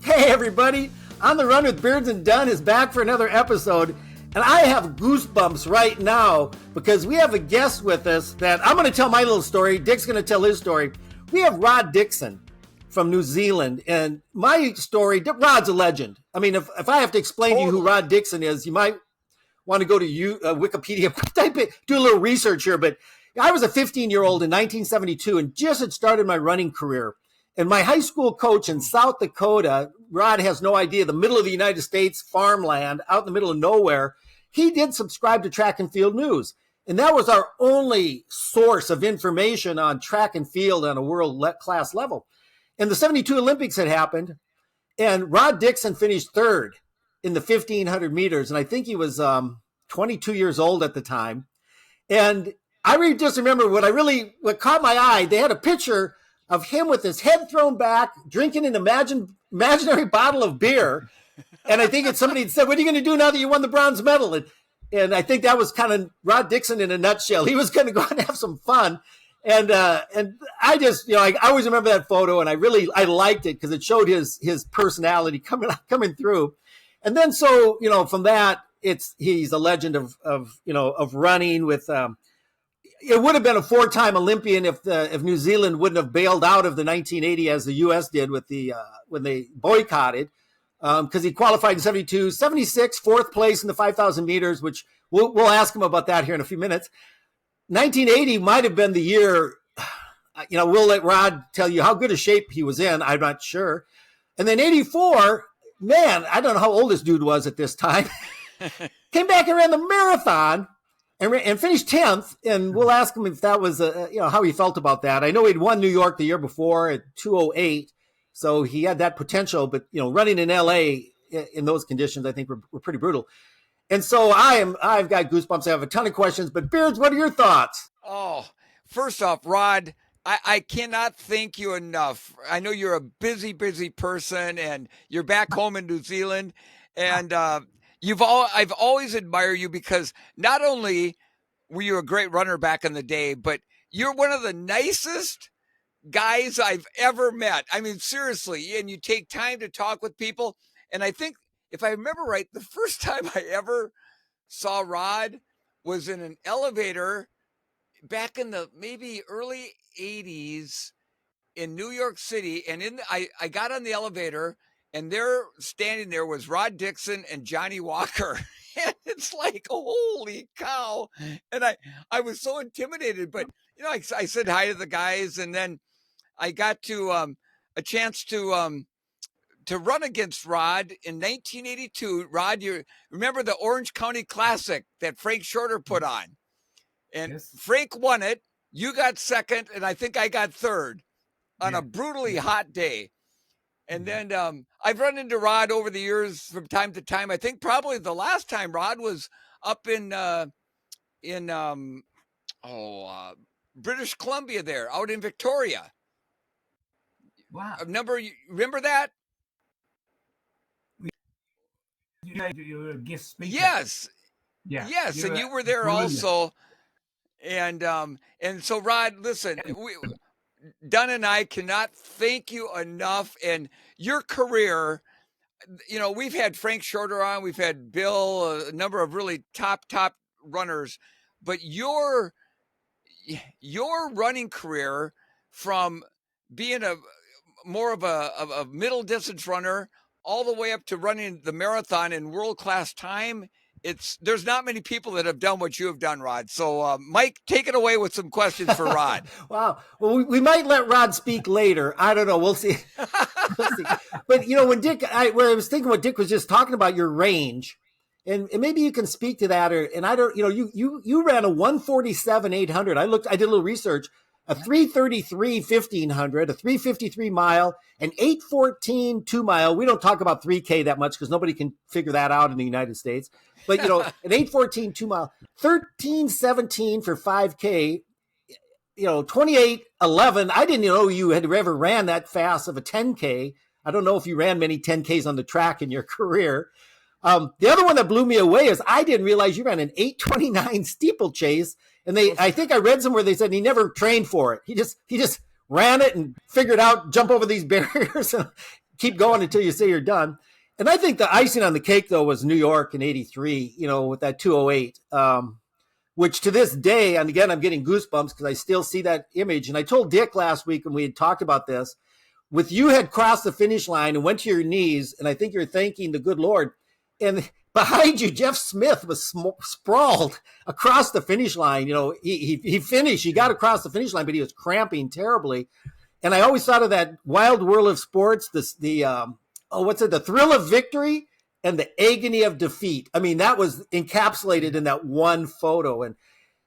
Hey everybody, On the Run with Beards and Dunn is back for another episode, and I have goosebumps right now because we have a guest with us that I'm going to tell my little story. Dick's going to tell his story. We have Rod Dixon from New Zealand, and my story, Rod's a legend. I mean, if I have to explain to you who Rod Dixon is, you might want to go to Wikipedia, type it, do a little research here, but I was a 15-year-old in 1972 and just had started my running career. And my high school coach in South Dakota, Rod has no idea, the middle of the United States, farmland, out in the middle of nowhere, he did subscribe to Track and Field News. And that was our only source of information on track and field on a world-class level. And the 72 Olympics had happened, and Rod Dixon finished third in the 1,500 meters. And I think he was 22 years old at the time. And I just remember what caught my eye, they had a picture of him with his head thrown back, drinking an imaginary bottle of beer. And I think somebody said, "What are you going to do now that you won the bronze medal?" And I think that was kind of Rod Dixon in a nutshell. He was going to go and have some fun. And I just, I always remember that photo, and I liked it because it showed his personality coming through. And then from that, he's a legend of running with. It would have been a four-time Olympian if New Zealand wouldn't have bailed out of the 1980 as the U.S. did with when they boycotted, because he qualified in 72, 76, fourth place in the 5,000 meters, which we'll ask him about that here in a few minutes. 1980 might have been the year. We'll let Rod tell you how good a shape he was in. I'm not sure. And then 84, man, I don't know how old this dude was at this time. Came back and ran the marathon. And finished 10th, and we'll ask him if that was, how he felt about that. I know he'd won New York the year before at 2:08, so he had that potential. But running in LA in those conditions, I think were pretty brutal. And so I've got goosebumps. I have a ton of questions. But Beards, what are your thoughts? Oh, first off, Rod, I cannot thank you enough. I know you're a busy person, and you're back home in New Zealand, and I've always admired you because not only were you a great runner back in the day, but you're one of the nicest guys I've ever met. I mean, seriously, and you take time to talk with people. And I think, if I remember right, the first time I ever saw Rod was in an elevator back in the maybe early 80s in New York City. And I got on the elevator, and standing there was Rod Dixon and Johnny Walker. And it's like, holy cow. And I was so intimidated, but, I said hi to the guys. And then I got to a chance to run against Rod in 1982. Rod, you remember the Orange County Classic that Frank Shorter put on? And yes. Frank won it. You got second, and I think I got third on a brutally hot day. And then I've run into Rod over the years from time to time. I think probably the last time Rod was up in British Columbia there, out in Victoria. Wow. Remember that? You were a guest speaker. Yes. Yeah. Yes, and you were there also. And so Rod, listen, Dunn and I cannot thank you enough. And your career, we've had Frank Shorter on, we've had Bill, a number of really top runners, but your running career, from being more of a middle distance runner all the way up to running the marathon in world-class time, there's not many people that have done what you have done, Rod. So, Mike, take it away with some questions for Rod. Wow. Well, we might let Rod speak later. I don't know. We'll see. But when I was thinking what Dick was just talking about, your range, and maybe you can speak to that. You ran a 147 800. I did a little research. A 333 1500, a 353 mile, an 814 2 mile. We don't talk about 3K that much because nobody can figure that out in the United States. But, an 814 2 mile, 1317 for 5K, 2811. I didn't know you had ever ran that fast of a 10K. I don't know if you ran many 10Ks on the track in your career. The other one that blew me away is I didn't realize you ran an 829 steeplechase. And I think I read somewhere they said he never trained for it. He just ran it and figured out jump over these barriers. keep going until you say you're done. And I think the icing on the cake, though, was New York in '83. With that 208. Which to this day, and again, I'm getting goosebumps because I still see that image. And I told Dick last week when we had talked about this, with you had crossed the finish line and went to your knees, and I think you're thanking the good Lord. And behind you, Jeff Smith was sprawled across the finish line. He finished, he got across the finish line, but he was cramping terribly. And I always thought of that wild world of sports, the thrill of victory and the agony of defeat. I mean, that was encapsulated in that one photo.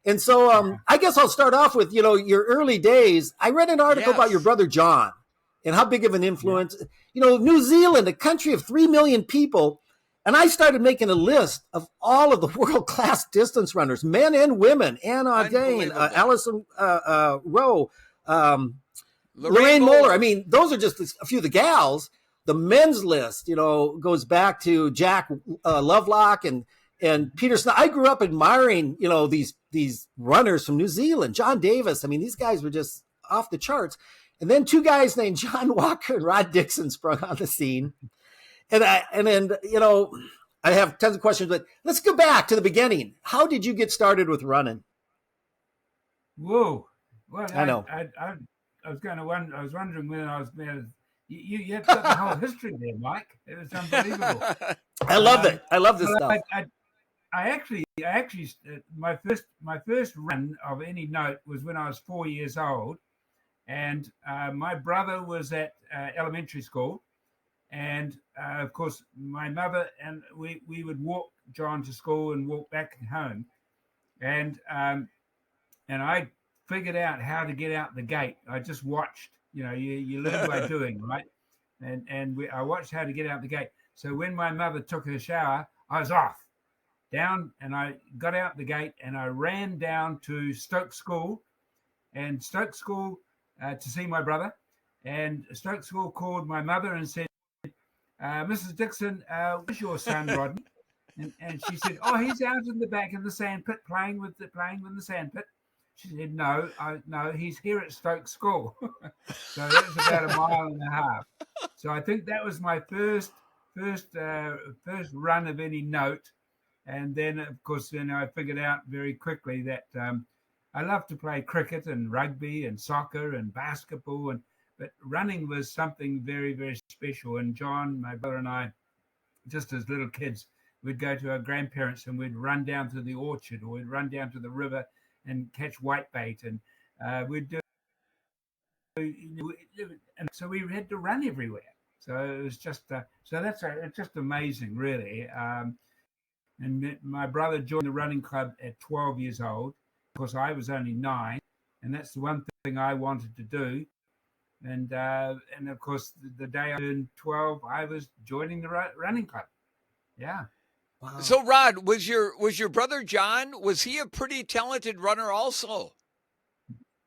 And so I guess I'll start off with, your early days. I read an article about your brother John and how big of an influence. New Zealand, a country of 3 million people. And I started making a list of all of the world-class distance runners, men and women. Ann Audane, Alison Rowe, Lorraine Moeller. I mean, those are just a few of the gals. The men's list, goes back to Jack Lovelock and Peter Snow. I grew up admiring, these runners from New Zealand. John Davis. I mean, these guys were just off the charts. And then two guys named John Walker and Rod Dixon sprung on the scene. And then I have tons of questions, but let's go back to the beginning. How did you get started with running? Whoa! Well, I know. I was wondering when I was there. You have got the whole history there, Mike. It was unbelievable. I love it. I love this stuff. I actually, my first run of any note was when I was 4 years old, and my brother was at elementary school, and of course my mother and we would walk John to school and walk back home, and I figured out how to get out the gate. I just watched. You learn by doing, right? I watched how to get out the gate. So when my mother took her shower, I was off, down, and I got out the gate and I ran down to Stoke School, to see my brother. And Stoke School called my mother and said, Mrs. Dixon, where's your son, Rodney? And she said, oh, he's out in the back in the sandpit playing with the sandpit. She said, no, he's here at Stoke School. So that was about a mile and a half. So I think that was my first run of any note. And then, of course, I figured out very quickly that I love to play cricket and rugby and soccer and basketball. But running was something very, very special. And John, my brother, and I, just as little kids, we'd go to our grandparents and we'd run down to the orchard, or we'd run down to the river and catch whitebait, and we'd do. And so we had to run everywhere. So it was just it's just amazing, really. And my brother joined the running club at 12 years old. Of course, I was only 9, and that's the one thing I wanted to do. And of course, the day I turned 12, I was joining the running club. Yeah. Wow. So, Rod, was your brother John? Was he a pretty talented runner also?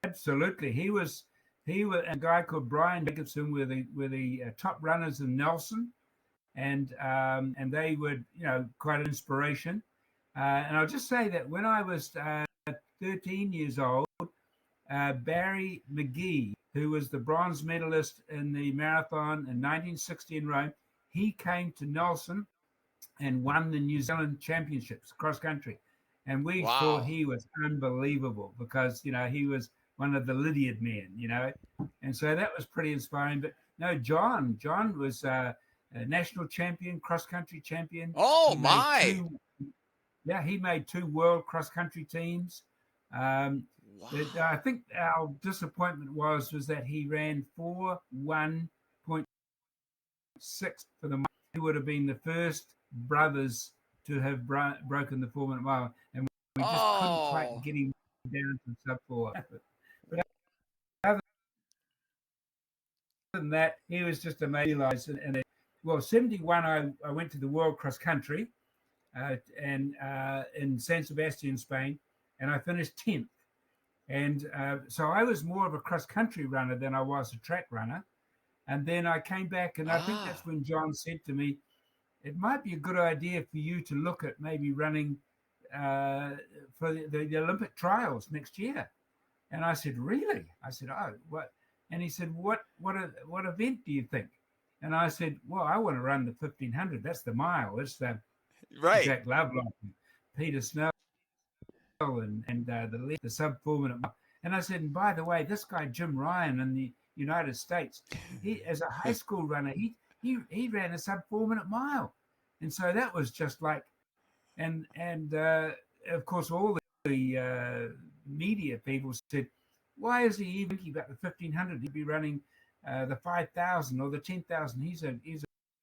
Absolutely, he was a guy called Brian Jacobson were the top runners in Nelson, and they were quite an inspiration. And I'll just say that when I was 13 years old, Barry McGee, who was the bronze medalist in the marathon in 1960 in Rome, he came to Nelson and won the New Zealand championships cross country, and we thought he was unbelievable because he was one of the Lydiard men, and so that was pretty inspiring. But no, John was a national champion, cross country champion. Oh he made 2 world cross country teams. I think our disappointment was that he ran 4:1.6 for the mile. He would have been the first brothers to have broken the 4-minute mile, and we just couldn't quite get him down to sub 4. But other than that, he was just amazing. And 71, I went to the World Cross Country, and in San Sebastian, Spain, and I finished 10th. And so I was more of a cross country runner than I was a track runner. And then I came back, and I think that's when John said to me, it might be a good idea for you to look at maybe running for the Olympic trials next year. And I said, really? I said, oh, what? And he said, what event do you think? And I said, well, I want to run the 1500. That's the mile. It's the Right. Jack Lovelock, and Peter Snell, and the sub 4 minute mile. And I said, and by the way, this guy Jim Ryan in the United States, he as a high school runner, he ran a sub 4 minute mile, and so that was just like, and of course all the media people said, why is he even thinking about the 1500? He'd be running the 5,000 or the 10,000. He's a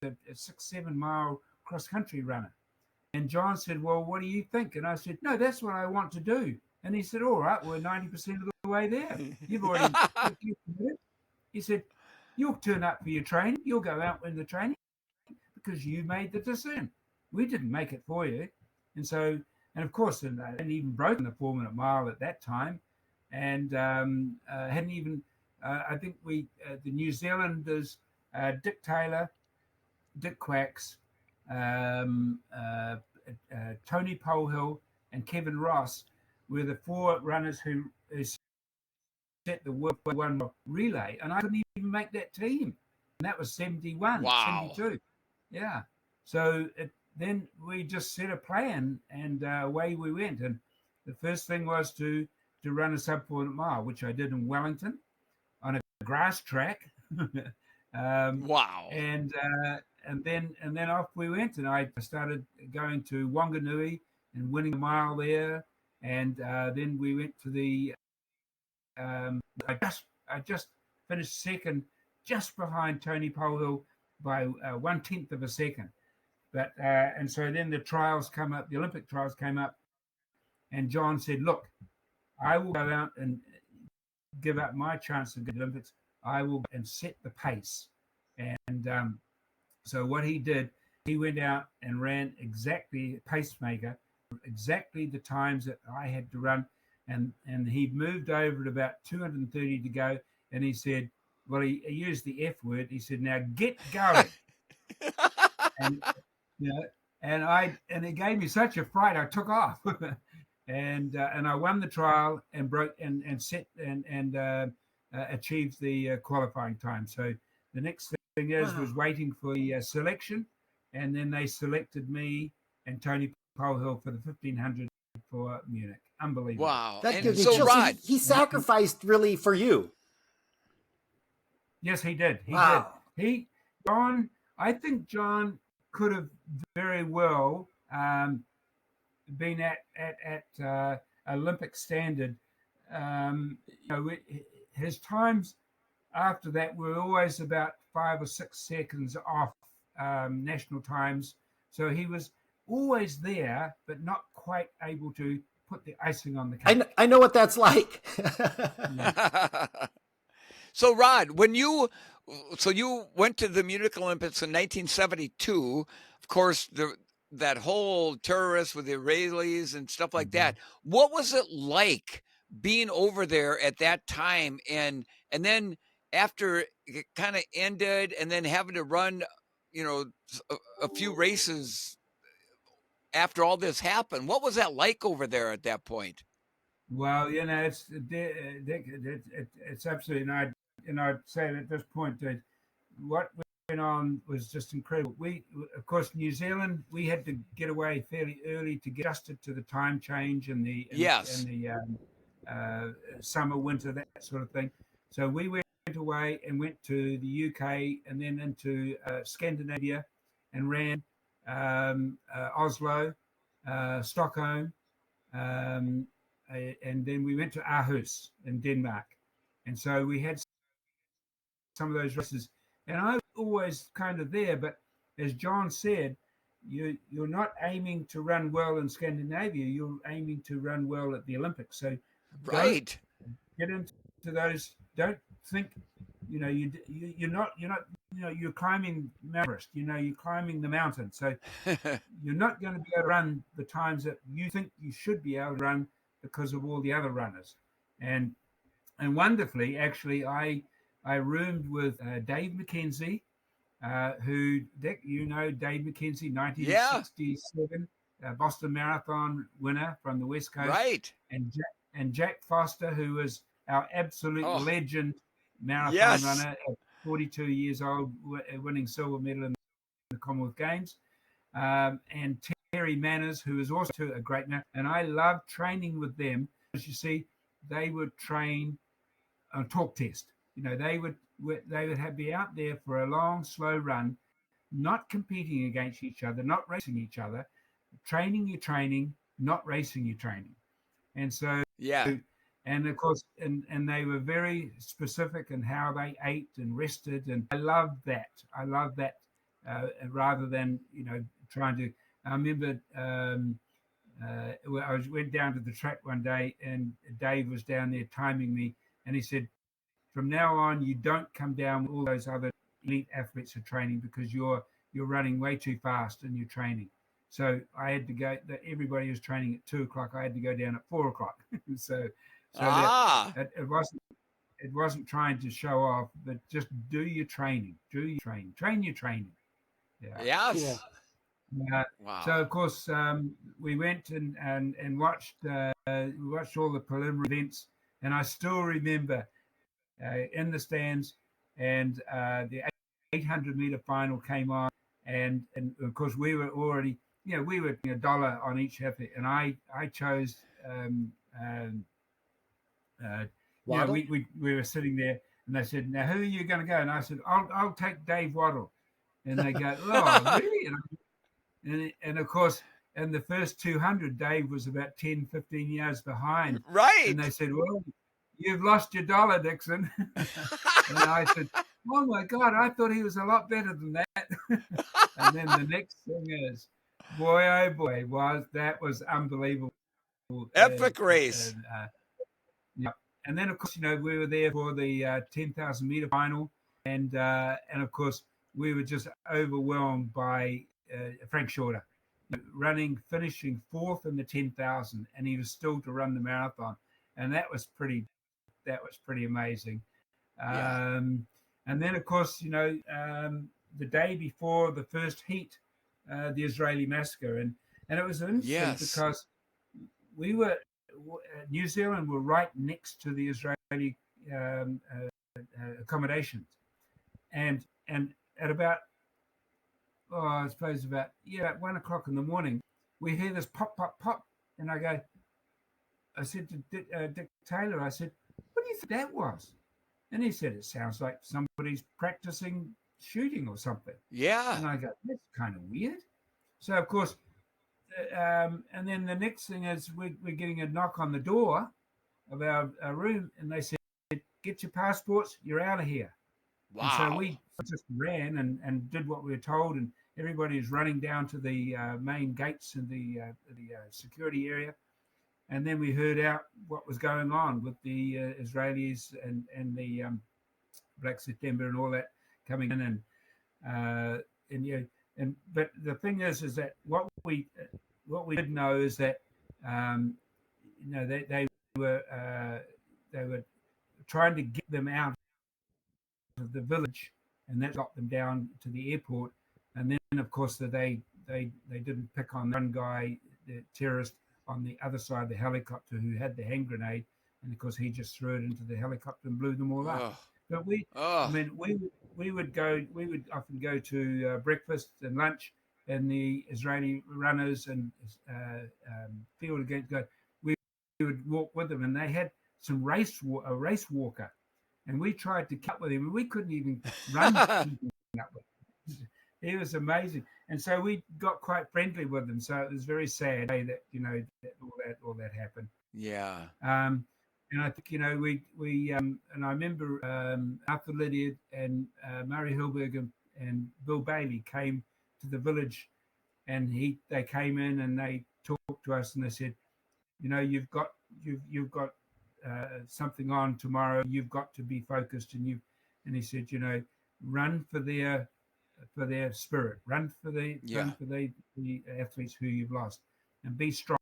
6-7 mile cross country runner. And John said, well, what do you think? And I said, no, that's what I want to do. And he said, all right, we're 90% of the way there. You've already He said, you'll turn up for your training. You'll go out in the training because you made the decision. We didn't make it for you. And so, and of course, and I hadn't even broken the 4 minute mile at that time. And hadn't even, I think the New Zealanders, Dick Taylor, Dick Quacks, Tony Polhill, and Kevin Ross were the 4 runners who set the World War I relay, and I couldn't even make that team. And that was 71, Wow. 72. Yeah. So then we just set a plan, and away we went. And the first thing was to run a sub 4 mile, which I did in Wellington on a grass track. Wow. And then off we went, and I started going to Wanganui and winning a mile there. And then we went to the I just finished second, just behind Tony Polhill by 1/10 of a second. But and so then the trials come up, the Olympic trials came up, and John said, look, I will go out and give up my chance to get the Olympics. I will and set the pace. And so what he did, he went out and ran exactly pacemaker, exactly the times that I had to run. And he moved over at about 230 to go. And he said, well, he used the F word. He said, now get going. And it gave me such a fright. I took off. and I won the trial and broke and set and achieved the qualifying time. So the next thing was waiting for the selection, and then they selected me and Tony Polhill for the 1500 for Munich. Unbelievable! Wow. That And gives me so, chills. Rod, He sacrificed really for you. Yes, he did. Wow. John. I think John could have very well been at Olympic standard. His times after that were always about 5 or 6 seconds off national times. So he was always there, but not quite able to put the icing on the cake. I know what that's like. So, Rod, you went to the Munich Olympics in 1972. Of course, that whole terrorist with the Israelis and stuff like that. What was it like being over there at that time, and then after it kind of ended, and then having to run, a few races after all this happened? What was that like over there at that point? Well, it's absolutely, and I'd say at this point that what went on was just incredible. We, of course, New Zealand, we had to get away fairly early to get adjusted to the time change and the summer, winter, that sort of thing. So we went away and went to the UK and then into Scandinavia and ran Oslo, Stockholm, and then we went to Aarhus in Denmark. And so we had some of those races. And I was always kind of there, but as John said, you're not aiming to run well in Scandinavia. You're aiming to run well at the Olympics. So right, get into those. Don't think, you're not, you're climbing Mount Everest. You're climbing the mountain. So you're not going to be able to run the times that you think you should be able to run because of all the other runners. And wonderfully, actually, I roomed with Dave McKenzie, who, Dick, Dave McKenzie, 1967, Boston Marathon winner from the West Coast. Right. And Jack Foster, who was our absolute legend marathon runner 42 years old, winning silver medal in the Commonwealth Games, and Terry Manners, who is also a great man. And I love training with them. As you see, they would train on talk test. They would be out there for a long, slow run, not competing against each other, not racing each other, training your training, not racing your training. And so, and of course, and they were very specific in how they ate and rested. And I love that. Rather than, trying to, I remember I went down to the track one day and Dave was down there timing me. And he said, from now on, you don't come down with all those other elite athletes are training because you're running way too fast in your training. So I had to go. Everybody was training at 2:00. I had to go down at 4:00. so it wasn't trying to show off, but just do your training. Train your training. Yeah. Yes. Yeah. Wow. So of course we went and watched all the preliminary events, and I still remember in the stands, and the 800-meter final came on, and of course we were already, we were $1 on each athlete, and I chose we were sitting there, and they said, now who are you going to go? And I said, I'll take Dave Waddle. And they go, oh, really? And of course, in the first 200, Dave was about 10, 15 years behind. Right. And they said, well, you've lost your $1, Dixon. And I said, oh my God, I thought he was a lot better than that. And then the next thing is, boy, oh boy, that was unbelievable. Epic race. And then of course, we were there for the 10,000 meter final, and of course we were just overwhelmed by Frank Shorter, finishing 4th in the 10,000, and he was still to run the marathon, and that was pretty amazing. And then of course, the day before the first heat, the Israeli massacre, and it was interesting because New Zealand were right next to the Israeli accommodations, and at about I suppose about 1:00 in the morning, we hear this pop, and I said to Dick Taylor, I said, what do you think that was? And he said, it sounds like somebody's practicing shooting or something. Yeah. And I go, that's kind of weird. So of course, and then the next thing is we're getting a knock on the door of our room, and they said, get your passports, you're out of here. Wow. And so we just ran and did what we were told, and everybody was running down to the main gates in the security area. And then we heard out what was going on with the Israelis and the Black September and all that coming in, but the thing is that what we did know is that they were trying to get them out of the village, and that got them down to the airport. And then of course they didn't pick on one guy, the terrorist on the other side of the helicopter who had the hand grenade, and of course he just threw it into the helicopter and blew them all up. But we would often go to breakfast and lunch, and the Israeli runners and field against we would walk with them, and they had a race walker, and we tried to cut with him, and we couldn't even run. He was amazing, and so we got quite friendly with them. So it was very sad that that all that happened. Yeah. And I think we and I remember Arthur Lydiard and Murray Hilberg and Bill Bailey came to the village, and they came in and they talked to us, and they said, you've got something on tomorrow. You've got to be focused, and he said, run for their spirit, run for the athletes who you've lost, and be strong.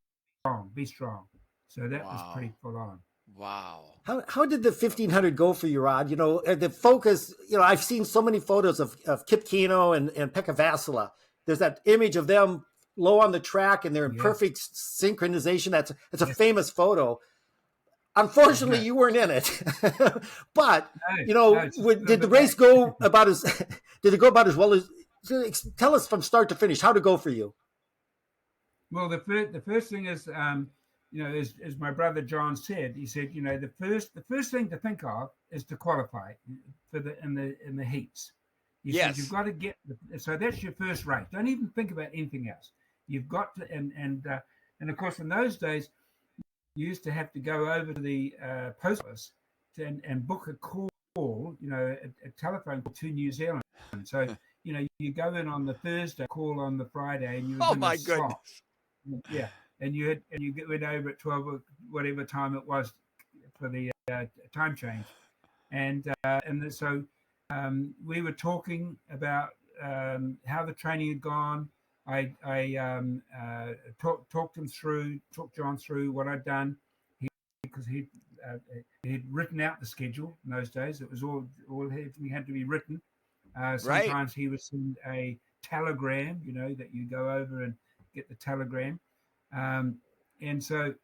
So that was pretty full on. Wow. How did the 1500 go for you, Rod? The focus, I've seen so many photos of Kip Keino and Pekka Vasila. There's that image of them low on the track, and they're in perfect synchronization. That's a famous photo. Unfortunately, No, you weren't in it. But no, you no, know, it's just a little did the bit race back. go about as? Did it go about as well as? Tell us from start to finish how to go for you. Well, the first thing is, as my brother John said, he said, the first thing to think of is to qualify for the heats. He said you've Yes. got to so that's your first race. Don't even think about anything else. You've got to, and of course in those days you used to have to go over to the post office and book a call, a telephone call to New Zealand. So you go in on the Thursday, call on the Friday, and you were Oh given a my slot. goodness. Yeah, and went over at 12 or whatever time it was for the time change, so we were talking about how the training had gone. I talked John through what I'd done, because he'd written out the schedule in those days. It was all everything had to be written. Right. Sometimes he would send a telegram, that you go over and get the telegram. And so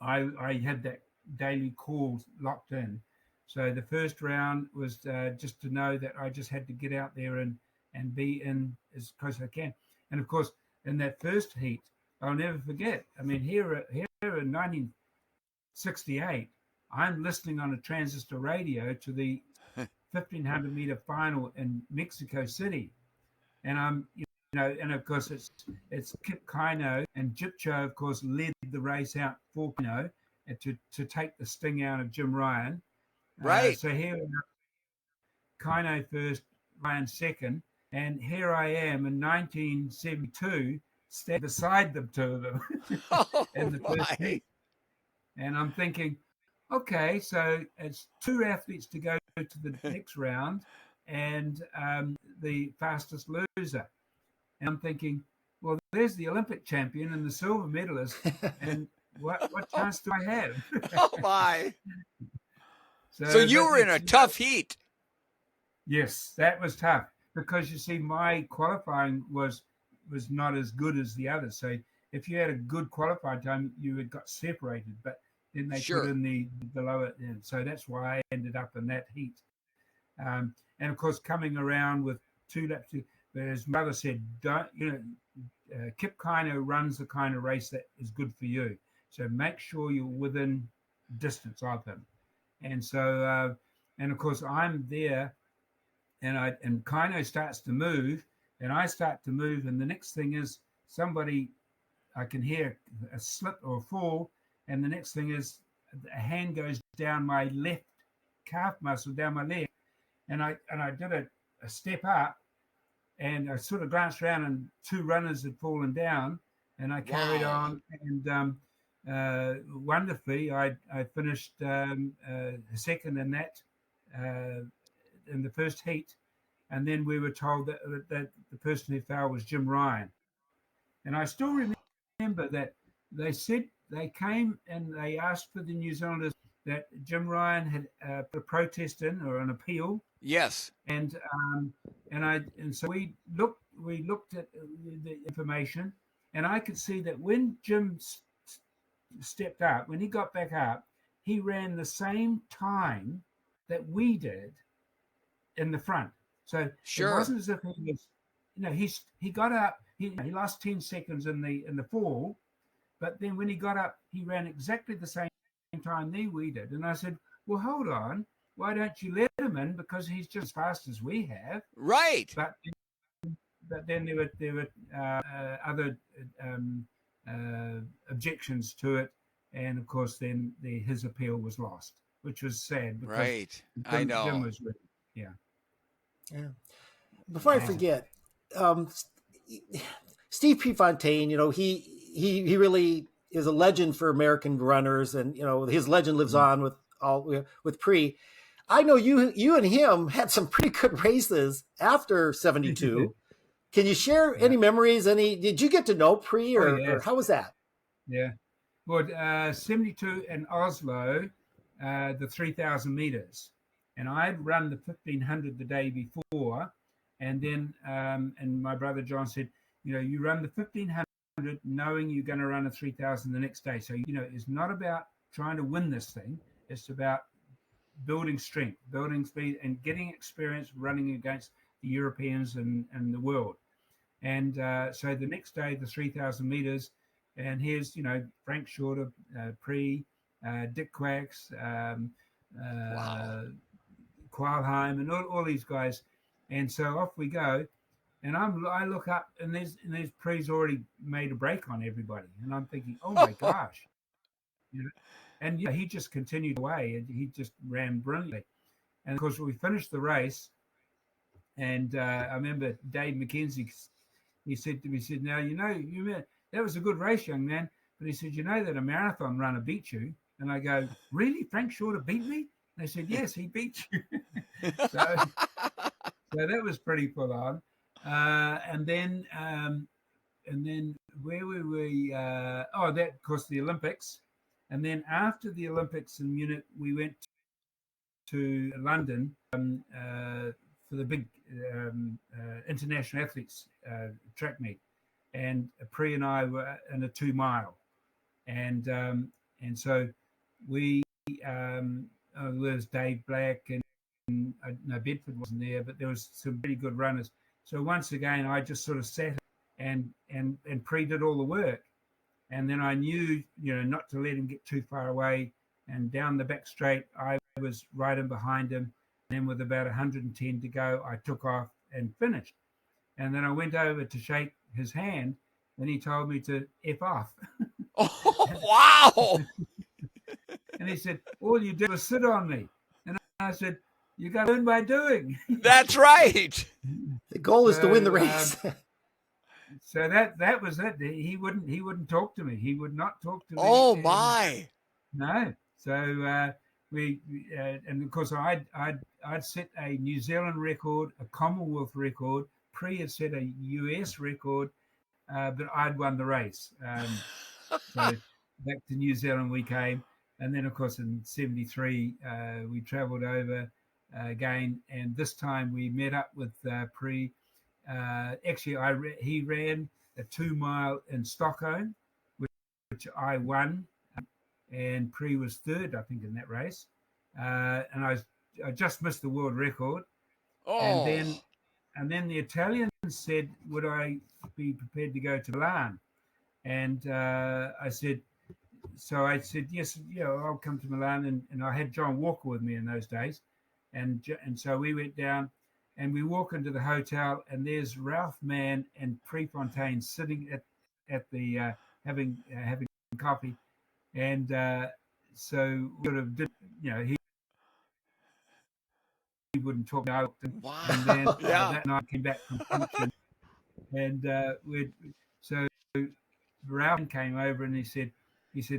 I had that daily call locked in. So the first round was just to know that I just had to get out there and be in as close as I can. And of course, in that first heat, I'll never forget. I mean, here in 1968, I'm listening on a transistor radio to the 1500 meter final in Mexico City, and and of course it's Kip Keino and Gypcho, of course, led the race out for Keino and to take the sting out of Jim Ryan. Right. So here Keino first, Ryan second, and here I am in 1972, standing beside the two of them Oh in the first my. heat, and I'm thinking, okay, so it's two athletes to go to the next round, and the fastest loser. And I'm thinking, well, there's the Olympic champion and the silver medalist, and what chance do I have? Oh my. So So, you but were in it's a tough heat. yes, that was tough, because you see, my qualifying was not as good as the others. So if you had a good qualifying time, you had got separated, but then they put Sure. in the lower, and so that's why I ended up in that heat. And of course, coming around with 2 laps, but as mother said, don't Kip Keino runs the kind of race that is good for you. So make sure you're within distance of him. And so, and of course, I'm there, and Keino starts to move, and I start to move, and the next thing is somebody, I can hear a slip or a fall, and the next thing is a hand goes down my left calf muscle, down my leg, and I did a step up, and I sort of glanced around, and two runners had fallen down, and I carried Wow. on, and wonderfully, I finished second in that in the first heat, and then we were told that the person who fell was Jim Ryan, and I still remember that they said they came and they asked for the New Zealanders that Jim Ryan had put a protest in, or an appeal, Yes. and so we looked at the information, and I could see that when Jim stepped up, when he got back up, he ran the same time that we did in the front. So it Sure. wasn't as if he was, he got up, he lost 10 seconds in the fall, but then when he got up, he ran exactly the same time that we did. And I said, well, hold on, why don't you let him in, because he's just as fast as we have. Right. But then there were other objections to it, and of course then his appeal was lost, which was sad, because Right. I Jim know. was really, yeah, Yeah. Before I amazing. forget, um, Steve Prefontaine, he really is a legend for American runners, and his legend lives on with Pre. I know you and him had some pretty good races after '72. Can you share Yeah. any memories? Did you get to know Pre, Oh or yes. how was that? Yeah. Well, 72 in Oslo, the 3,000 meters, and I'd run the 1,500 the day before, and then and my brother John said, you run the 1,500 knowing you're going to run a 3,000 the next day. So it's not about trying to win this thing. It's about building strength, building speed, and getting experience running against the Europeans and the world. And so the next day, the 3,000 meters, and here's, Frank Shorter, Dick Quacks, Qualheim, and all these guys. And so off we go. And I look up, and there's Pre's already made a break on everybody. And I'm thinking, oh my gosh. And he just continued away, and he just ran brilliantly. And of course, we finished the race. And I remember Dave McKenzie, he said to me, now, that was a good race, young man. But he said, that a marathon runner beat you. And I go, really? Frank Shorter beat me? And they said, yes, he beat you. so that was pretty full on. And then where were we? That, of course, the Olympics. And then after the Olympics in Munich, we went to London for the big international athletes track meet. And Pre and I were in a 2-mile. And so we, there's Dave Black and no, Bedford wasn't there, but there was some pretty good runners. So once again, I just sort of sat and Pre did all the work. And then I knew, not to let him get too far away. And down the back straight, I was right in behind him. And then with about 110 to go, I took off and finished. And then I went over to shake his hand, and he told me to F off. Oh, wow. And he said, all you did was sit on me. And I said, you got to learn by doing. That's right. The goal is to win the race. So that was it. He wouldn't talk to me. He would not talk to me. Oh my! No. So we and of course I'd set a New Zealand record, a Commonwealth record. Pre had set a US record, but I'd won the race. So back to New Zealand we came, and then of course in '73 we travelled over again, and this time we met up with Pre. Actually, he ran a 2-mile in Stockholm, which I won, and Pre was third, I think, in that race. And I just missed the world record. Oh. And then the Italians said, would I be prepared to go to Milan? And I said, yes, I'll come to Milan. And I had John Walker with me in those days. And so we went down. And we walk into the hotel, and there's Ralph Mann and Prefontaine sitting at the having coffee, and so sort of did, he wouldn't talk about it. Wow. And then Yeah. that night I came back from function, and so Ralph came over and he said,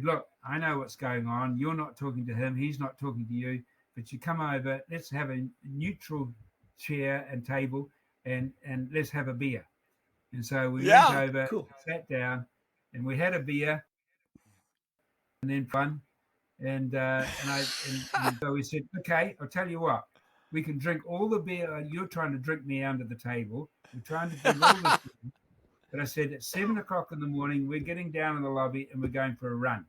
look, I know what's going on. You're not talking to him. He's not talking to you. But you come over. Let's have a neutral chair and table, and let's have a beer. And so we went over, sat down, and we had a beer, and then fun. And so we said, okay, I'll tell you what, we can drink all the beer. You're trying to drink me under the table. We're trying to drink all this beer. But I said, at 7:00 in the morning, we're getting down in the lobby and we're going for a run.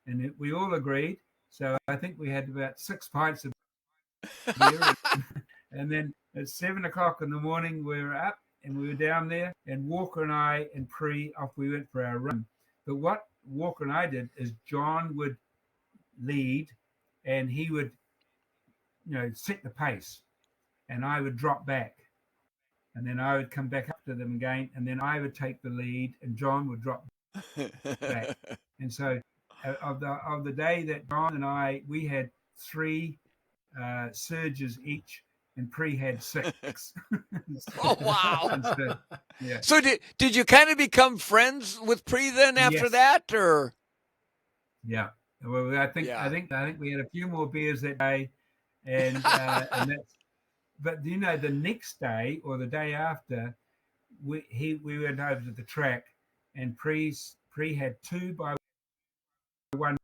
And we all agreed. So I think we had about 6 pints of beer. And then at 7:00 in the morning, we were up and we were down there. And Walker and I and Pre, off we went for our run. But what Walker and I did is John would lead and he would, set the pace. And I would drop back. And then I would come back up to them again. And then I would take the lead and John would drop back. And so of the day that John and we had 3 surges each. And Pre had 6. Oh wow! So, yeah. So did you kind of become friends with Pre then after that, or? Yeah. Well, I think we had a few more beers that day, and that's. But the next day or the day after, we went over to the track, and Pre had 2 by 1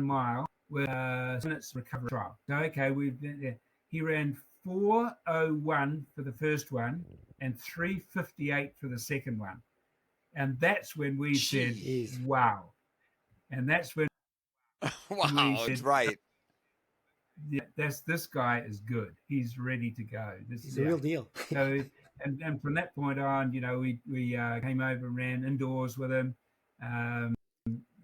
mile. With minutes recovery trial. So he ran 4:01 for the first one and 3:58 for the second one, and that's when we said, "Wow, And that's when we Wow, said, it's right. yeah, this guy is good. He's ready to go. He's a real deal. So, and from that point on, we came over and ran indoors with him.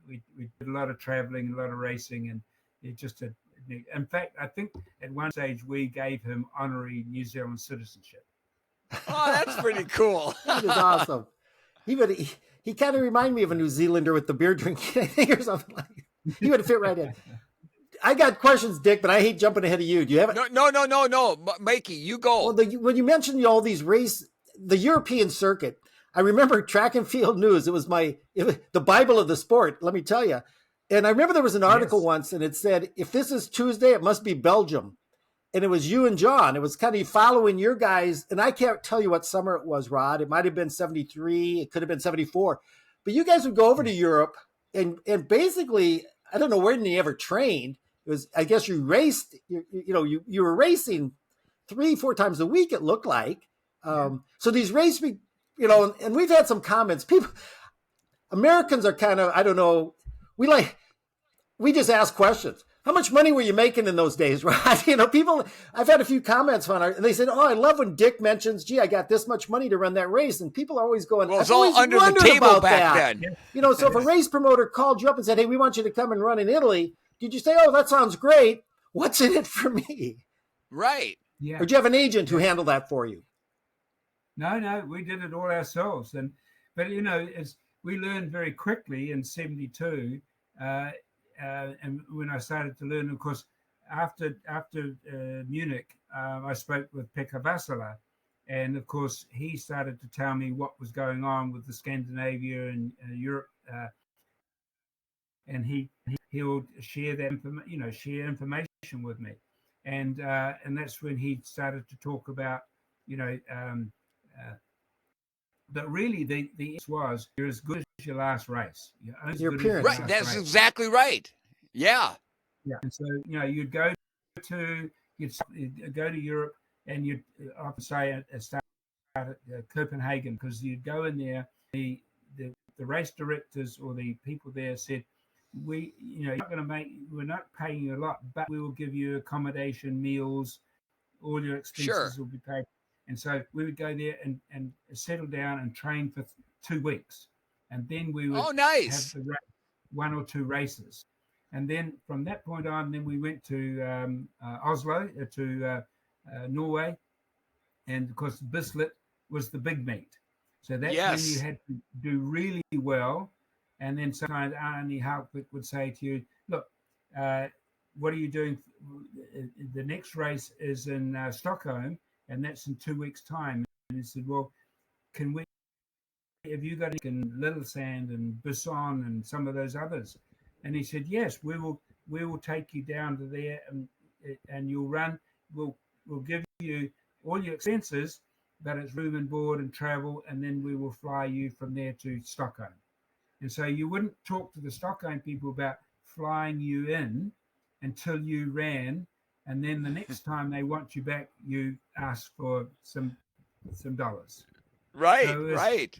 We did a lot of traveling, a lot of racing, and it just had, in fact, I think at one stage we gave him honorary New Zealand citizenship. Oh, that's pretty cool. That is awesome. He kind of reminded me of a New Zealander with the beer drinking, I think, or something like that. He would fit right in. I got questions, Dick, but I hate jumping ahead of you. Do you have it? No. Mikey, you go. Well, when you mentioned all these the European circuit, I remember Track and Field News. It was the Bible of the sport, let me tell you. And I remember there was an article once, and it said, if this is Tuesday, it must be Belgium. And it was you and John. It was kind of following your guys. And I can't tell you what summer it was, Rod. It might have been 73. It could have been 74. But you guys would go over to Europe, and basically, I don't know where you ever trained. It was, I guess you raced, you were racing 3-4 times a week, it looked like. So these race, and we've had some comments. Americans are kind of, I don't know, we just ask questions. How much money were you making in those days, Rod? I've had a few comments on it, and they said, oh, I love when Dick mentions, gee, I got this much money to run that race. And people are always going, well, it's all under the table back then. So if a race promoter called you up and said, hey, we want you to come and run in Italy, did you say, oh, that sounds great. What's in it for me? Right. Yeah. Or did you have an agent who handled that for you? No, we did it all ourselves. But as we learned very quickly in 72, and when I started to learn, of course, after Munich, I spoke with Pekka Vasala, and of course he started to tell me what was going on with the Scandinavia and Europe, and he'll share that share information with me, and that's when he started to talk about but really the answer was, you're as good as your last race. Your appearance. Right. That's exactly right. Yeah. Yeah. And so, you'd go to Europe, and you'd often say start at Copenhagen, because you'd go in there. The race directors or the people there said, we're not paying you a lot, but we will give you accommodation, meals, all your expenses will be paid. And so we would go there and settle down and train for 2 weeks. And then we would have 1 or 2 races. And then from that point on, then we went to Oslo, to Norway. And of course, Bislett was the big meet. So that's when you had to do really well. And then sometimes Arnie Halkwick would say to you, look, what are you doing? The next race is in Stockholm, and that's in 2 weeks' time. And he said, well, have you got in Little Sand and Busan and some of those others? And he said, yes, we will take you down to there, and you'll run. We'll give you all your expenses, but it's room and board and travel, and then we will fly you from there to Stockholm. And so you wouldn't talk to the Stockholm people about flying you in until you ran, and then the next time they want you back, you ask for some dollars. Right, so right.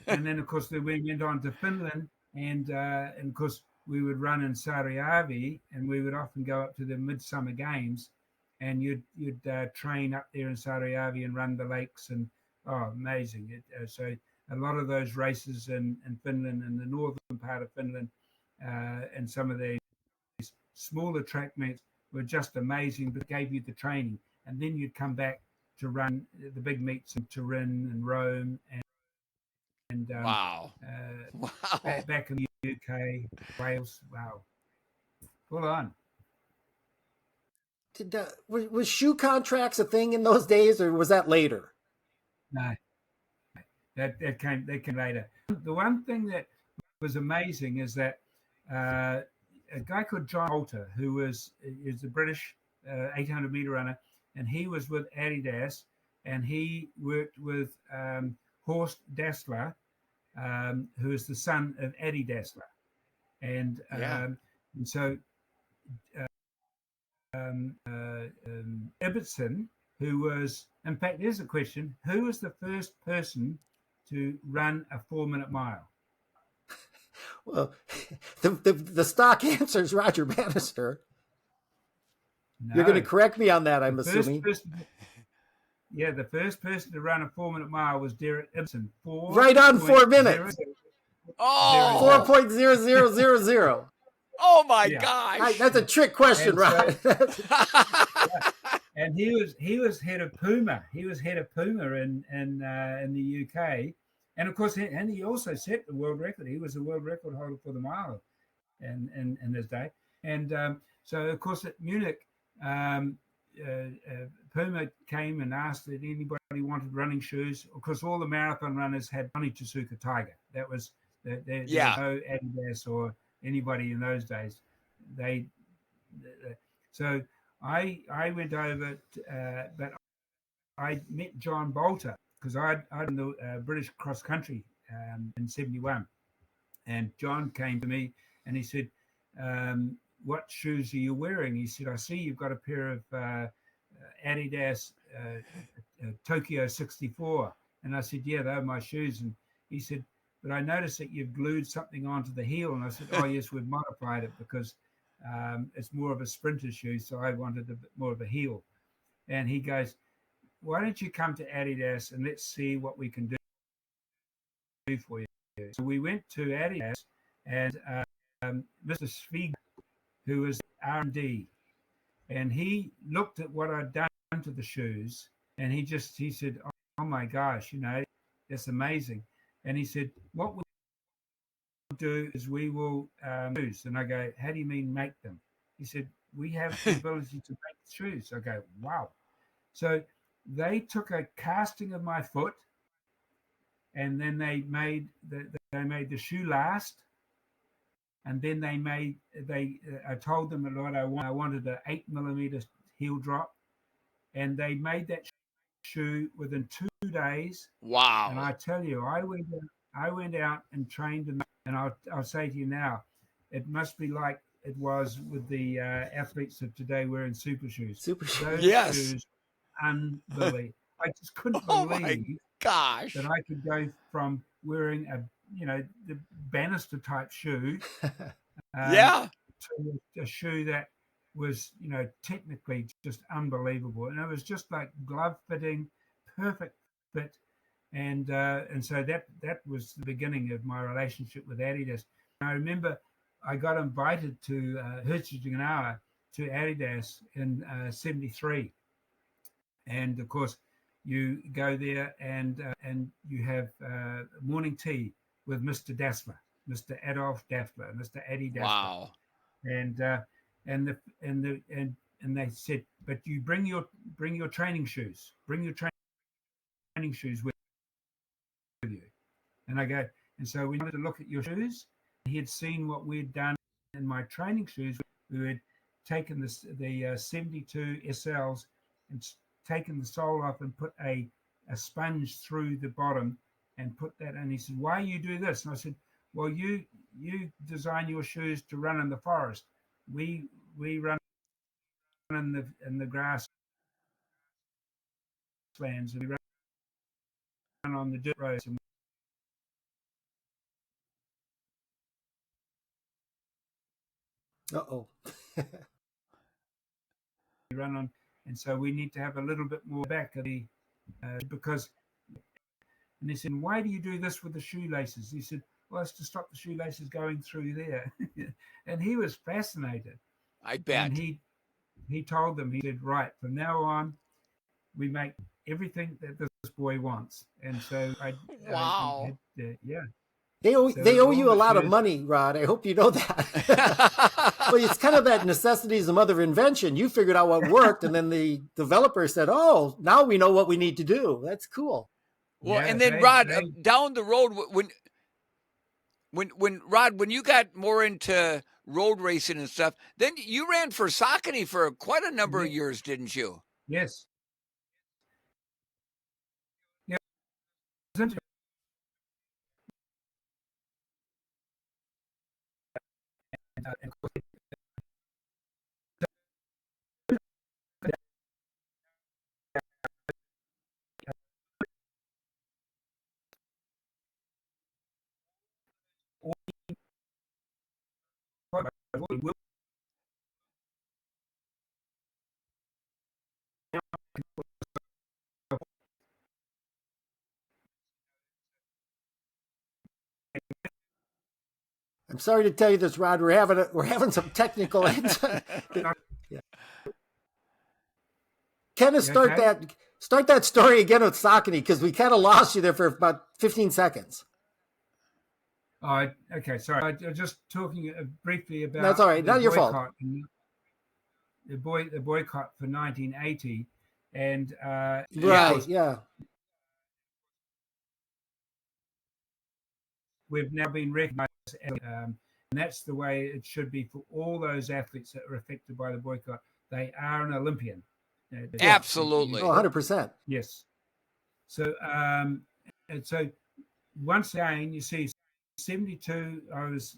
And then of course we went on to Finland, and of course we would run in Sariavi, and we would often go up to the Midsummer Games, and you'd train up there in Sariavi and run the lakes, and amazing. So a lot of those races in Finland, and the northern part of Finland, and some of these smaller track meets were just amazing, but gave you the training. And then you'd come back to run the big meets in Turin and Rome, and back in the UK, Wales. Wow, full on. Was shoe contracts a thing in those days, or was that later? No, that came later. The one thing that was amazing is that a guy called John Alter, who is a British 800-meter runner, and he was with Adidas, and he worked with Horst Dassler, who is the son of Eddie Dassler, and so Ibbotson, who was, in fact, here's a question: who was the first person to run a 4-minute mile? Well, the stock answer is Roger Bannister. You're going to No, correct me on that, I'm the first assuming. person, yeah, the first person to run a 4-minute mile was Derek Ibsen. Right on 4 minutes. 哦 4.0000. Oh my Yeah, gosh. That's a trick question, and so Rod. and he was head of Puma. He was head of Puma in the UK, and of course, he also set the world record. He was the world record holder for the mile in his day. And so, of course, at Munich, Puma came and asked if anybody wanted running shoes. Of course, all the marathon runners had Onitsuka Tiger. That was there was Yeah. no Adidas or anybody in those days. They so I went over, but I met John Bolter because I'd done the British cross country in '71, and John came to me and he said, "What shoes are you wearing?" He said, "I see you've got a pair of Adidas Tokyo 64," and I said, "Yeah, they're my shoes." And he said, "But I noticed that you've glued something onto the heel." And I said, "Oh yes, we've modified it because it's more of a sprinter shoe, so I wanted a bit more of a heel." And he goes, "Why don't you come to Adidas and let's see what we can do for you?" So we went to Adidas, and Mr. Spiegel, who was R&D, and he looked at what I'd done to the shoes, and he said, "Oh my gosh, that's amazing." And he said, "What we'll do is we will shoes." And I go, "How do you mean make them?" He said, "We have the ability to make shoes." I go, "Wow." So they took a casting of my foot, and then they made the shoe last, and then I told them what I wanted, an 8 mm heel drop, and they made that shoe within 2 days. Wow. And I tell you, I went out and trained, and I'll say to you now, it must be like it was with the athletes of today wearing super shoes. Super shoes. Those Yes. shoes, unbelievable. I just couldn't Oh my believe gosh. that I could go from wearing the Bannister type shoe Yeah. to a shoe that was technically just unbelievable, and it was just like glove fitting, perfect fit, and so that was the beginning of my relationship with Adidas. I remember I got invited to Herzogenaurach to Adidas in '73, and of course you go there and you have morning tea with Mr. Dassler, Mr. Adolf Dassler, Mr. Eddie Dassler. Wow. And they said, "But you bring your training shoes. Bring your training shoes with you." And I go, and so we wanted to look at your shoes. He had seen what we'd done in my training shoes. We had taken the 72 SLs and taken the sole off and put a sponge through the bottom and put that. And he said, "Why you do this?" And I said, "Well, you design your shoes to run in the forest. We run in the grasslands, and we run on the dirt roads, and Uh-oh. we run on, and so we need to have a little bit more back of the because." And he said, "Why do you do this with the shoelaces?" He said, "Well, it's to stop the shoelaces going through there." And he was fascinated. I bet. And he told them, he said, "Right, from now on, we make everything that this boy wants." And so Wow. yeah. They owe So they owe all you a the lot of shoes- money, Rod. I hope you know that. Well, it's kind of that necessity is the mother of invention. You figured out what worked, and then the developer said, "Oh, now we know what we need to do." That's cool. Well, Yeah, and then Rod, down the road, when Rod, when you got more into road racing and stuff, then you ran for Saucony for quite a number of years, didn't you? Yes. Yeah. It was I'm sorry to tell you this, Rod. We're having some technical. Yeah. Kenneth, start that story again with Saucony, because we kind of lost you there for about 15 seconds. Oh, okay. Sorry, I was just talking briefly about. That's all right. Not your fault. The boycott for 1980, and right, yeah. We've now been recognised, and that's the way it should be for all those athletes that are affected by the boycott. They are an Olympian. Absolutely. 100%. Yes. So, and so once again, you see, 72, I was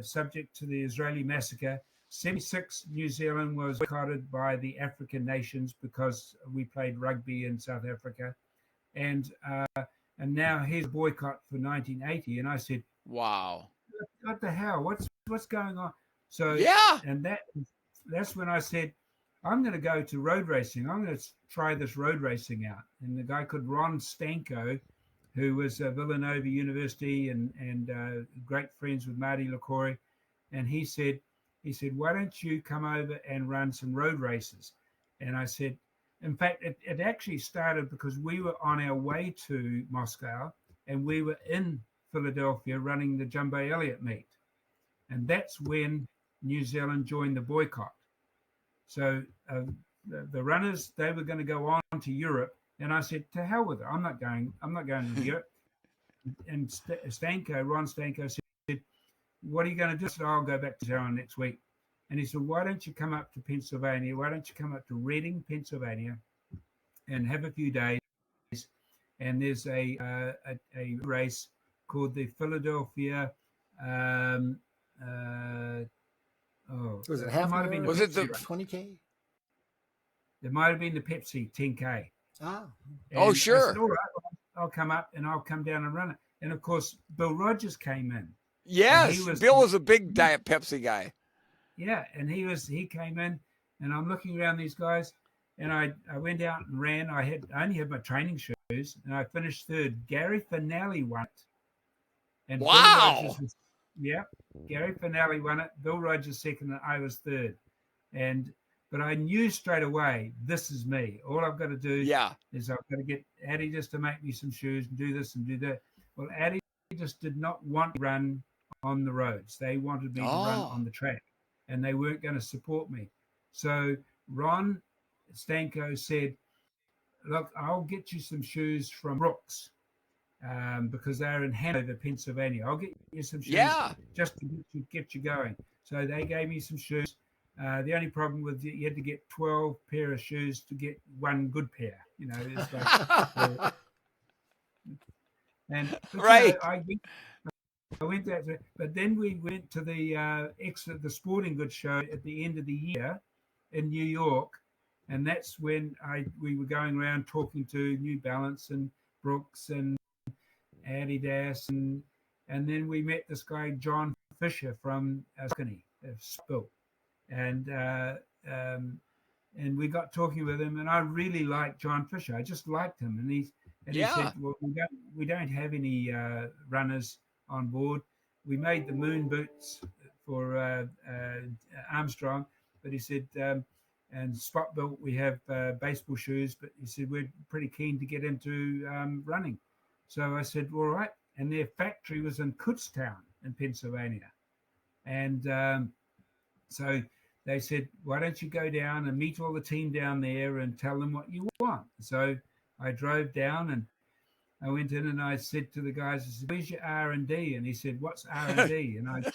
subject to the Israeli massacre. 76, New Zealand was boycotted by the African nations because we played rugby in South Africa. And now here's a boycott for 1980. And I said, wow, what the hell? What's going on? So, yeah. And that's when I said, I'm going to go to road racing. I'm going to try this road racing out. And the guy called Ron Stanko, who was at Villanova University and great friends with Marty LaCour. And he said, why don't you come over and run some road races? And I said, in fact, it actually started because we were on our way to Moscow and we were in Philadelphia running the Jumbo Elliott meet. And that's when New Zealand joined the boycott. So the runners, they were going to go on to Europe. And I said, to hell with it. I'm not going to Europe. And Ron Stanko said, what are you going to do? I said, I'll go back to town next week. And he said, why don't you come up to Pennsylvania? Why don't you come up to Reading, Pennsylvania, and have a few days? And there's a race called the Philadelphia. Was it half? Was it the 20K? It might have been the Pepsi 10K. Ah. Oh, sure. I said, all right, I'll come up and I'll come down and run it. And of course, Bill Rogers came in. Yes, Bill was a big Diet Pepsi guy. Yeah, and he came in, and I'm looking around these guys, and I went out and ran. I only had my training shoes, and I finished third. Gary Finale won it. And wow. Gary Finale won it. Bill Rogers second, and I was third. But I knew straight away, this is me. All I've got to do is I've got to get Addy just to make me some shoes and do this and do that. Well, Addy just did not want to run on the roads. They wanted me to run on the track, and they weren't going to support me. So Ron Stanko said, look, I'll get you some shoes from Brooks because they're in Hanover, Pennsylvania. I'll get you some shoes just to get you going. So they gave me some shoes. The only problem was you had to get 12 pair of shoes to get one good pair. You know, it's like, right. I went that, but then we went to the sporting goods show at the end of the year in New York, and that's when we were going around talking to New Balance and Brooks and Adidas, and then we met this guy John Fisher from Saucony, Spill. And we got talking with him, and I really liked John Fisher. I just liked him, and he said, "Well, we don't have any runners on board. We made the moon boots for Armstrong, but he said, and Spot Built, we have baseball shoes, but he said we're pretty keen to get into running." So I said, "All right," and their factory was in Kutztown in Pennsylvania, and so they said, why don't you go down and meet all the team down there and tell them what you want? So I drove down and I went in and I said to the guys, I said, where's your R&D? And he said, what's R&D? And I said,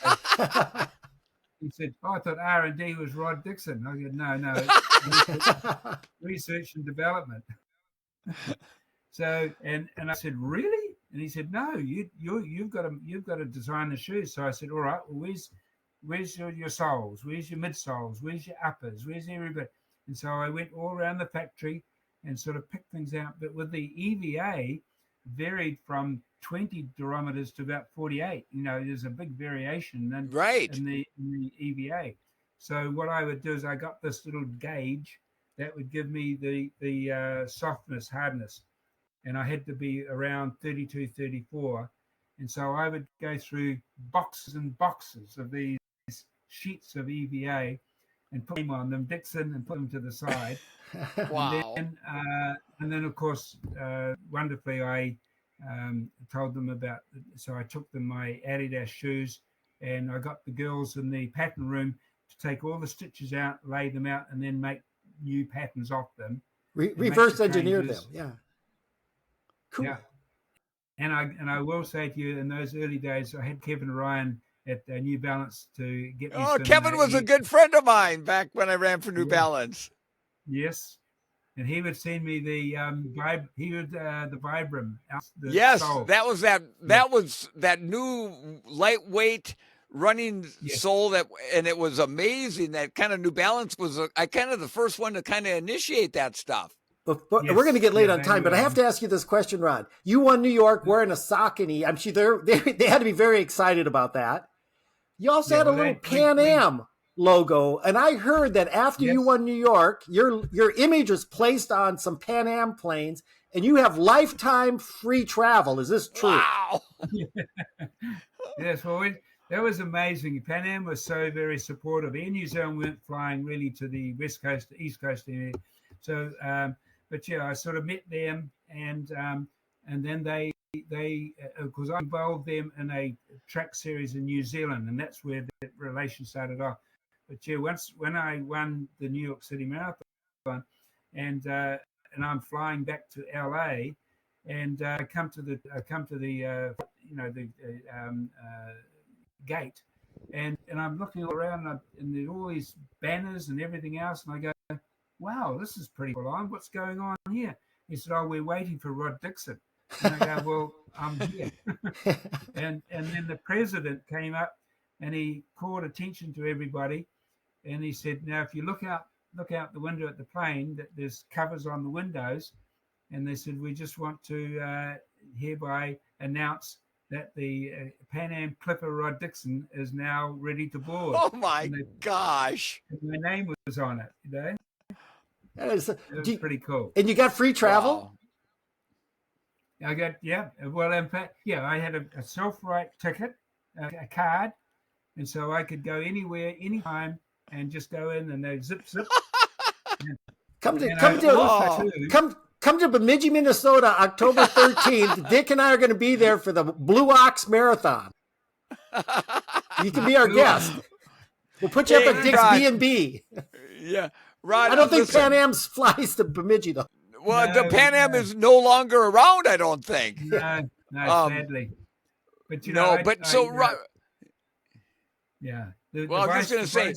he said, oh, I thought R&D was Rod Dixon. I said, no, it's research and development. So, and I said, really? And he said, no, you've got to design the shoes. So I said, all right, well, where's your soles? Where's your midsoles? Where's your uppers? Where's everybody? And so I went all around the factory and sort of picked things out. But with the EVA, varied from 20 durometers to about 48. There's a big variation Right. in the EVA. So what I would do is I got this little gauge that would give me the softness, hardness, and I had to be around 32, 34. And so I would go through boxes and boxes of these sheets of EVA and put them on them, Dixon, and put them to the side. Wow. And then, of course, wonderfully, I told them about. So I took them my Adidas shoes, and I got the girls in the pattern room to take all the stitches out, lay them out, and then make new patterns off them. Reverse engineer them. Yeah. Cool. Yeah. And I will say to you, in those early days, I had Kevin Ryan at New Balance to get me. Oh, Kevin was a good friend of mine back when I ran for New Balance. Yes, and he would send me the the Vibram. Yes, sole. that was that new lightweight running sole and it was amazing. That kind of New Balance was the first one to kind of initiate that stuff. But we're going to get late on time, but I have to ask you this question, Rod. You won New York wearing a Saucony. I'm sure they had to be very excited about that. You also had a little Pan Am logo, and I heard that after you won New York, your image was placed on some Pan Am planes, and you have lifetime free travel. Is this true? Wow. Yes, well, that was amazing. Pan Am was so very supportive. Air New Zealand weren't flying really to the West Coast, East Coast area. So, but I sort of met them, and then they because I involved them in a track series in New Zealand, and that's where the relation started off. But when I won the New York City Marathon, and I'm flying back to LA, and I come to the gate, and I'm looking all around, and there's all these banners and everything else, and I go, wow, this is pretty full on. What's going on here? He said, oh, we're waiting for Rod Dixon. And I go, well, I'm here. and then the president came up and he called attention to everybody. And he said, now, if you look out the window at the plane, that there's covers on the windows. And they said, we just want to hereby announce that the Pan Am Clipper Rod Dixon is now ready to board. Oh, my gosh. And my name was on it, That is, it was pretty cool. And you got free travel? Wow. I got, well, in fact, I had a self-write ticket, a card, and so I could go anywhere, anytime, and just go in and they zip. Come to Bemidji, Minnesota, October 13th. Dick and I are going to be there for the Blue Ox Marathon. You can be our guest. We'll put you up at Dick's B&B. Yeah, Rod. I don't think Pan Am flies to Bemidji though. Well, the Pan Am is no longer around, I don't think. No, sadly. But I was going to say,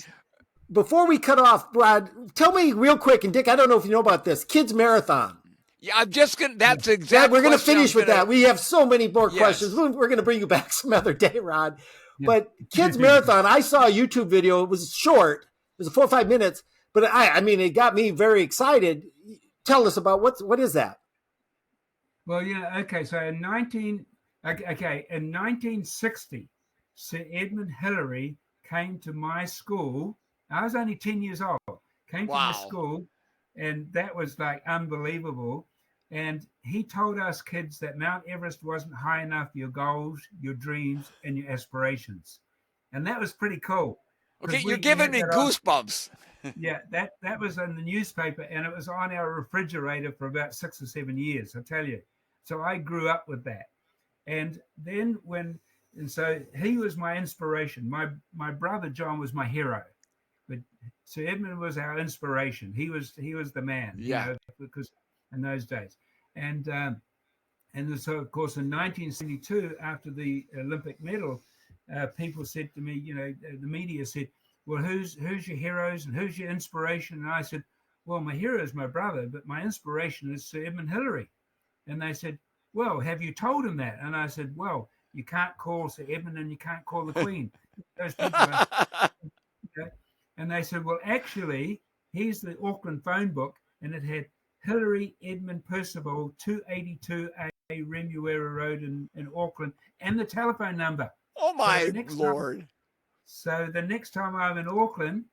before we cut off, Rod, tell me real quick, and Dick, I don't know if you know about this, Kids Marathon. Yeah, I'm just going to, that's exactly. We're going to finish with that. We have so many more questions. We're going to bring you back some other day, Rod. Yeah. But Kids Marathon, I saw a YouTube video. It was short. It was 4 or 5 minutes, but I mean, it got me very excited. Tell us about what is that? Well, okay. So in 1960, Sir Edmund Hillary came to my school. I was only 10 years old. Came to my school, and that was like unbelievable. And he told us kids that Mount Everest wasn't high enough for your goals, your dreams, and your aspirations. And that was pretty cool. Okay, you're giving me goosebumps. That was in the newspaper, and it was on our refrigerator for about 6 or 7 years, I tell you. So I grew up with that. And then so he was my inspiration. My brother John was my hero, but Sir Edmund was our inspiration. He was the man, because in those days. And so of course in 1972, after the Olympic medal, people said to me, the media said, well, who's your heroes and who's your inspiration? And I said, well, my hero is my brother, but my inspiration is Sir Edmund Hillary. And they said, well, have you told him that? And I said, well, you can't call Sir Edmund and you can't call the Queen. Those people And they said, well, actually, here's the Auckland phone book, and it had Hillary Edmund Percival 282 Remuera Road in Auckland, and the telephone number. Oh my Lord. So the next time I'm in Auckland,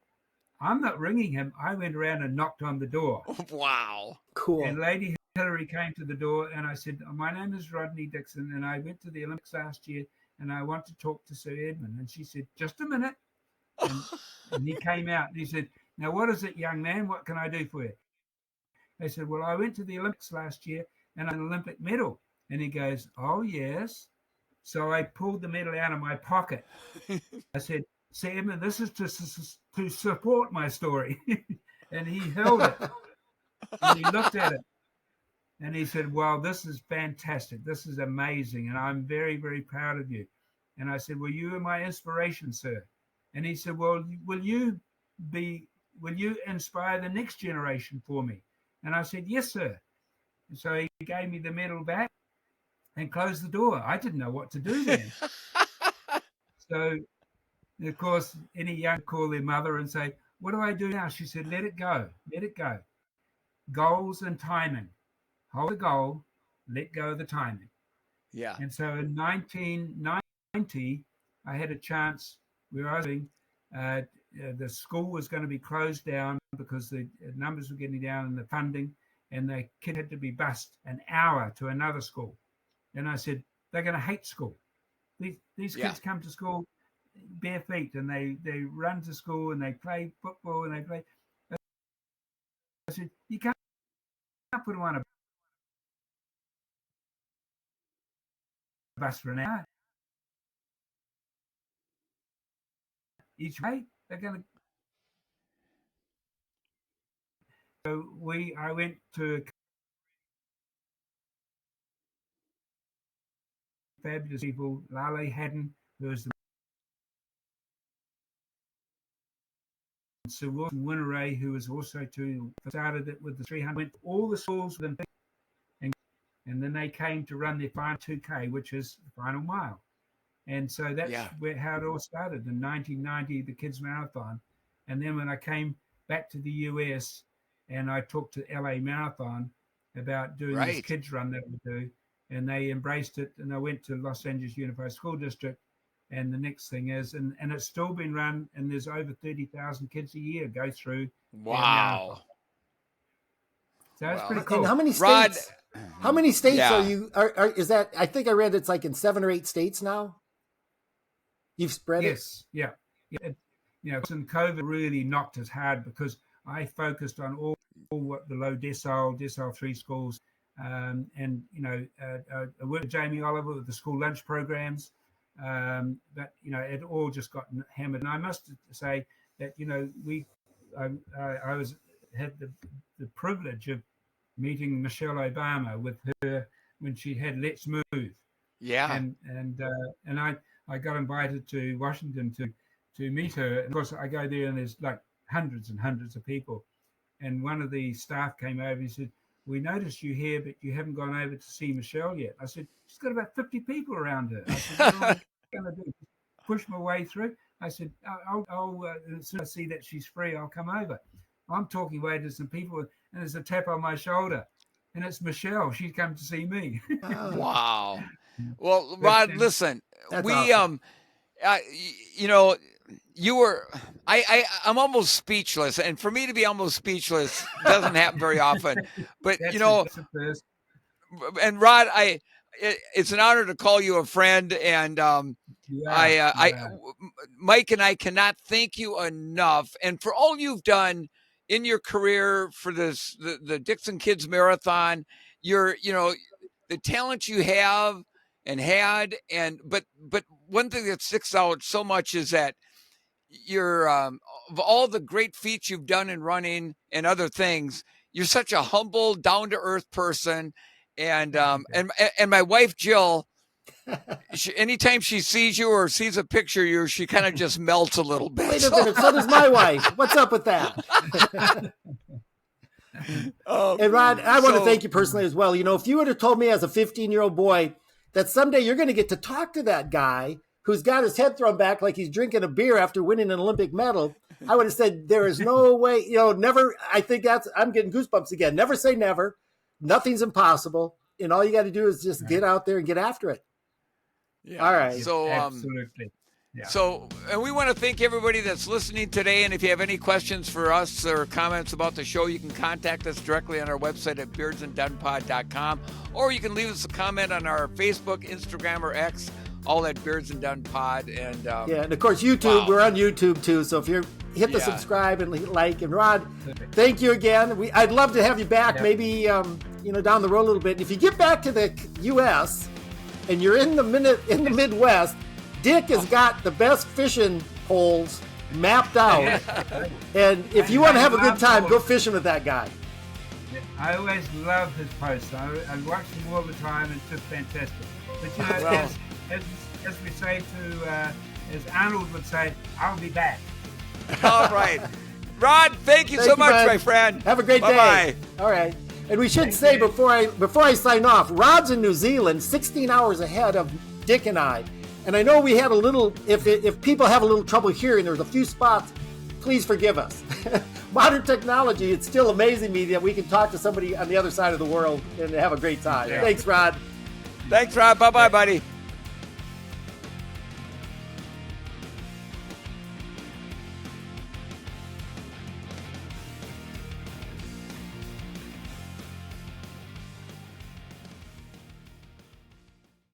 I'm not ringing him. I went around and knocked on the door. Wow. Cool. And Lady Hillary came to the door, and I said, my name is Rodney Dixon, and I went to the Olympics last year, and I want to talk to Sir Edmund. And she said, just a minute. And he came out, and he said, now, what is it, young man? What can I do for you? I said, well, I went to the Olympics last year, and an Olympic medal. And he goes, oh, yes. So I pulled the medal out of my pocket. I said, Sir Edmund, this is to support my story. And he held it. And he looked at it. And he said, well, this is fantastic. This is amazing. And I'm very, very proud of you. And I said, well, you are my inspiration, sir. And he said, well, will you inspire the next generation for me? And I said, yes, sir. And so he gave me the medal back and closed the door. I didn't know what to do then. So, of course, any young call their mother and say, what do I do now? She said, let it go. Let it go. Goals and timing. Hold the goal, let go of the timing. Yeah. And so in 1990, I had a chance where I was doing, the school was going to be closed down because the numbers were getting down and the funding, and the kid had to be bused an hour to another school. And I said, they're going to hate school. These kids come to school bare feet, and they run to school and they play football and they play. I said, you can't put them on a bus for an hour each way. They're going to. So I went to fabulous people, Lale Haddon, who was the Sir Wilson Winneray, who was also started it with the 300. Went to all the schools with them, and then they came to run their final 2K, which is the final mile. And so that's how it all started in 1990, the Kids Marathon. And then when I came back to the US and I talked to LA Marathon about doing this kids run that we do, and they embraced it. And I went to Los Angeles Unified School District. And the next thing is, and it's still been run, and there's over 30,000 kids a year go through. Wow. So it's pretty cool. And how many states? How many states are you? Is that? I think I read it's like in 7 or 8 states now. You've spread it. Yes, yeah. And COVID really knocked us hard because I focused on all what the low decile 3 schools, and I worked with Jamie Oliver with the school lunch programs. But it all just got hammered. And I must say that I had the privilege of meeting Michelle Obama with her when she had Let's Move. Yeah. And I got invited to Washington to meet her. And of course, I go there and there's like hundreds and hundreds of people. And one of the staff came over and said, we noticed you here, but you haven't gone over to see Michelle yet. I said, she's got about 50 people around her. I said, what am I going to do? Push my way through? I said, I'll as soon as I see that she's free, I'll come over. I'm talking away to some people, and there's a tap on my shoulder. And it's Michelle. She's come to see me. Wow. Well, Rod, listen, we, awesome. You were, I'm almost speechless. And for me to be almost speechless doesn't happen very often. But, and Rod, it's an honor to call you a friend. And Mike and I cannot thank you enough. And for all you've done in your career for the Dixon Kids Marathon, the talent you have and had, but one thing that sticks out so much is that you're of all the great feats you've done in running and other things, you're such a humble, down to earth person, and my wife Jill, anytime she sees you or sees a picture of you, she kind of just melts a little bit. Wait a minute, so does my wife. What's up with that? And Rod, I want to thank you personally as well. If you would have told me as a 15-year-old boy that someday you're going to get to talk to that guy who's got his head thrown back like he's drinking a beer after winning an Olympic medal, I would have said, there is no way, never. I think I'm getting goosebumps again. Never say never. Nothing's impossible. and all you got to do is just get out there and get after it. Yeah. All right. So, absolutely. Yeah. So, and we want to thank everybody that's listening today. And if you have any questions for us or comments about the show, you can contact us directly on our website at beardsanddunpod.com, or you can leave us a comment on our Facebook, Instagram, or X, all at Beards and Dun Pod. And yeah, and of course YouTube. Wow. We're on YouTube too. So if you're hit the subscribe and like. And Rod, thank you again. I'd love to have you back. Maybe down the road a little bit. If you get back to the U.S. and you're in the Midwest. Dick has got the best fishing holes mapped out. And if you want to have a good time, go fishing with that guy. I always love his posts. I watch them all the time. It's just fantastic. But as we say as Arnold would say, I'll be back. All right. Rod, thank you so much, my friend. Have a great day. All right. And we should say before I sign off, Rod's in New Zealand, 16 hours ahead of Dick and I. And I know we had a little, if people have a little trouble hearing, there's a few spots, please forgive us. Modern technology, it's still amazing me that we can talk to somebody on the other side of the world and have a great time. Yeah. Thanks, Rod. Thanks, Rod. Bye-bye, buddy.